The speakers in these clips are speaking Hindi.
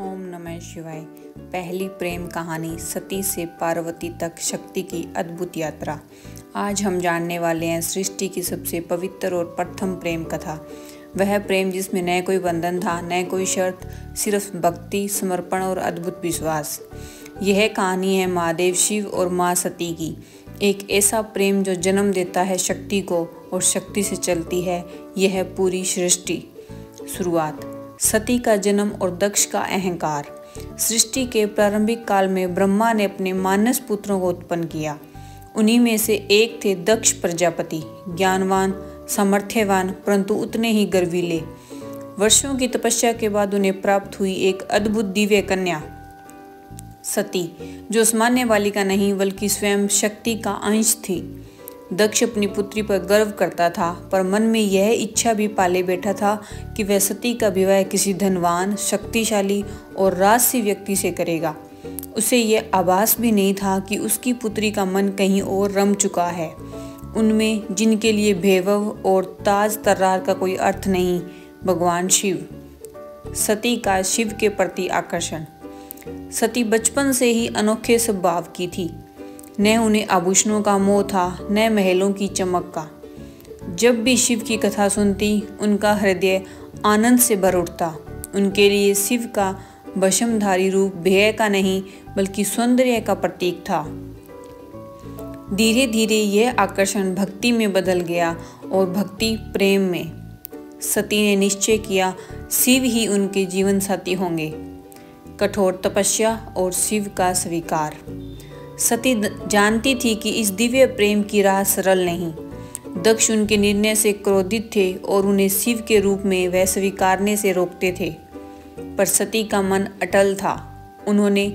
ओम नमः शिवाय। पहली प्रेम कहानी सती से पार्वती तक शक्ति की अद्भुत यात्रा। आज हम जानने वाले हैं सृष्टि की सबसे पवित्र और प्रथम प्रेम कथा। वह प्रेम जिसमें न कोई बंधन था, न कोई शर्त, सिर्फ भक्ति, समर्पण और अद्भुत विश्वास। यह कहानी है महादेव शिव और माँ सती की। एक ऐसा प्रेम जो जन्म देता है शक्ति को और शक्ति से चलती है यह पूरी सृष्टि। शुरुआत सती का जन्म और दक्ष का अहंकार। सृष्टि के प्रारंभिक काल में ब्रह्मा ने अपने मानस पुत्रों को उत्पन्न किया। उन्हीं में से एक थे दक्ष प्रजापति, ज्ञानवान, सामर्थ्यवान, परंतु उतने ही गर्वीले। वर्षों की तपस्या के बाद उन्हें प्राप्त हुई एक अद्भुत दिव्य कन्या सती, जो सामान्य बालिका नहीं बल्कि स्वयं शक्ति का अंश थी। दक्ष अपनी पुत्री पर गर्व करता था, पर मन में यह इच्छा भी पाले बैठा था कि वह सती का विवाह किसी धनवान, शक्तिशाली और राजसी व्यक्ति से करेगा। उसे यह आभास भी नहीं था कि उसकी पुत्री का मन कहीं और रम चुका है, उनमें जिनके लिए वैभव और ताज तर्रार का कोई अर्थ नहीं, भगवान शिव। सती का शिव के प्रति आकर्षण। सती बचपन से ही अनोखे स्वभाव की थी। न उन्हें आभूषणों का मोह था, न महलों की चमक का। जब भी शिव की कथा सुनती उनका हृदय आनंद से भर उठता। उनके लिए शिव का भस्मधारी रूप भय का नहीं बल्कि सौंदर्य का प्रतीक था। धीरे धीरे यह आकर्षण भक्ति में बदल गया और भक्ति प्रेम में। सती ने निश्चय किया शिव ही उनके जीवन साथी होंगे। कठोर तपस्या और शिव का स्वीकार। सती जानती थी कि इस दिव्य प्रेम की राह सरल नहीं। दक्ष उनके निर्णय से क्रोधित थे और उन्हें शिव के रूप में वह स्वीकारने से रोकते थे, पर सती का मन अटल था। उन्होंने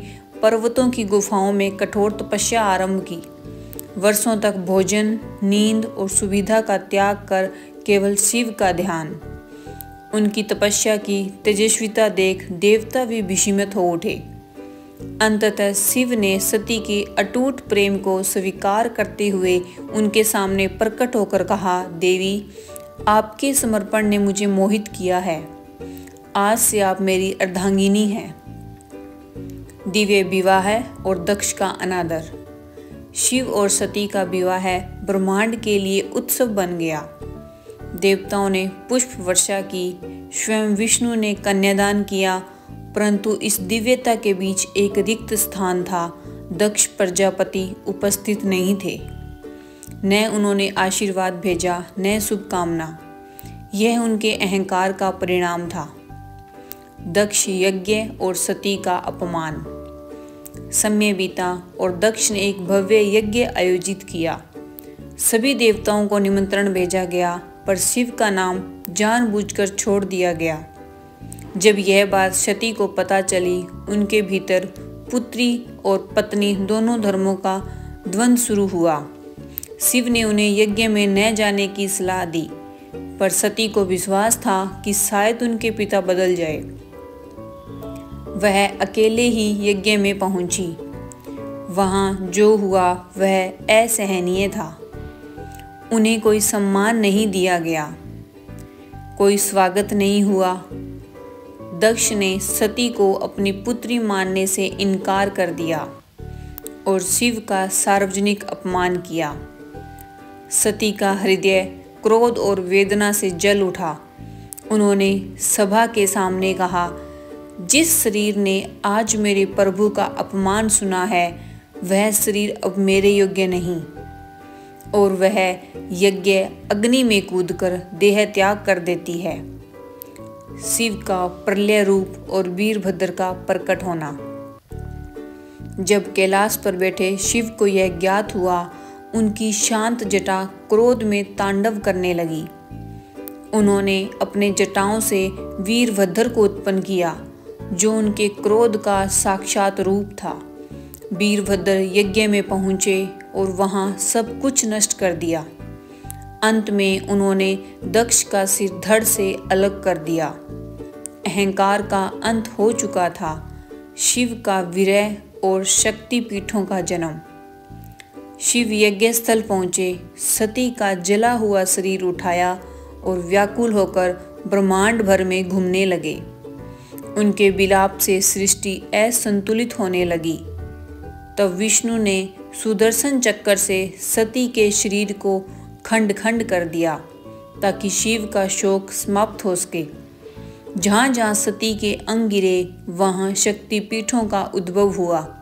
पर्वतों की गुफाओं में कठोर तपस्या आरंभ की। वर्षों तक भोजन, नींद और सुविधा का त्याग कर केवल शिव का ध्यान। उनकी तपस्या की तेजस्विता देख देवता भी विस्मित हो उठे। अंततः शिव ने सती के अटूट प्रेम को स्वीकार करते हुए उनके सामने प्रकट होकर कहा, देवी, आपके समर्पण ने मुझे मोहित किया है। आज से आप मेरी अर्धांगिनी हैं। दिव्य विवाह और दक्ष का अनादर। शिव और सती का विवाह ब्रह्मांड के लिए उत्सव बन गया। देवताओं ने पुष्प वर्षा की, स्वयं विष्णु ने कन्यादान किया, परंतु इस दिव्यता के बीच एक रिक्त स्थान था। दक्ष प्रजापति उपस्थित नहीं थे। न उन्होंने आशीर्वाद भेजा, न शुभकामना। यह उनके अहंकार का परिणाम था। दक्ष यज्ञ और सती का अपमान। समय बीता और दक्ष ने एक भव्य यज्ञ आयोजित किया। सभी देवताओं को निमंत्रण भेजा गया, पर शिव का नाम जानबूझकर छोड़ दिया गया। जब यह बात सती को पता चली, उनके भीतर पुत्री और पत्नी दोनों धर्मों का द्वंद्व शुरू हुआ। शिव ने उन्हें यज्ञ में न जाने की सलाह दी, पर सती को विश्वास था कि शायद उनके पिता बदल जाए। वह अकेले ही यज्ञ में पहुंची। वहां जो हुआ वह असहनीय था। उन्हें कोई सम्मान नहीं दिया गया, कोई स्वागत नहीं हुआ। दक्ष ने सती को अपनी पुत्री मानने से इनकार कर दिया और शिव का सार्वजनिक अपमान किया। सती का हृदय क्रोध और वेदना से जल उठा। उन्होंने सभा के सामने कहा, जिस शरीर ने आज मेरे प्रभु का अपमान सुना है, वह शरीर अब मेरे योग्य नहीं। और वह यज्ञ अग्नि में कूदकर देह त्याग कर देती है। शिव का प्रलय रूप और वीरभद्र का प्रकट होना। जब कैलाश पर बैठे शिव को यह ज्ञात हुआ, उनकी शांत जटा क्रोध में तांडव करने लगी। उन्होंने अपने जटाओं से वीरभद्र को उत्पन्न किया, जो उनके क्रोध का साक्षात रूप था। वीरभद्र यज्ञ में पहुंचे और वहां सब कुछ नष्ट कर दिया। अंत में उन्होंने दक्ष का सिर धड़ से अलग कर दिया। अहंकार का अंत हो चुका था। शिव का विरह और शक्ति पीठों का जन्म। शिव यज्ञ स्थल पहुंचे, सती का जला हुआ शरीर उठाया और व्याकुल होकर ब्रह्मांड भर में घूमने लगे। उनके विलाप से सृष्टि असंतुलित होने लगी। तब विष्णु ने सुदर्शन चक्कर से सती के शरीर को खंड खंड कर दिया ताकि शिव का शोक समाप्त हो सके। जहाँ जहाँ सती के अंग गिरे वहाँ शक्तिपीठों का उद्भव हुआ।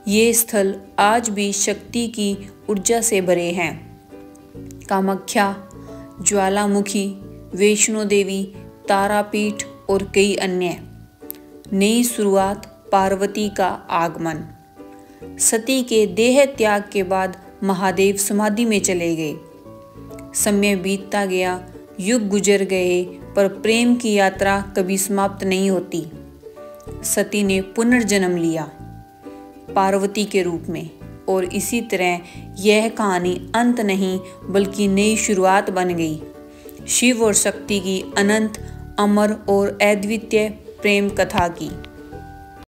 ये स्थल आज भी शक्ति की ऊर्जा से भरे हैं। कामाख्या, ज्वालामुखी, वैष्णो देवी, तारापीठ और कई अन्य। नई शुरुआत, पार्वती का आगमन। सती के देह त्याग के बाद महादेव समाधि में चले गए। समय बीतता गया, युग गुजर गए, पर प्रेम की यात्रा कभी समाप्त नहीं होती। सती ने पुनर्जन्म लिया पार्वती के रूप में, और इसी तरह यह कहानी अंत नहीं बल्कि नई शुरुआत बन गई। शिव और शक्ति की अनंत, अमर और अद्वितीय प्रेम कथा की।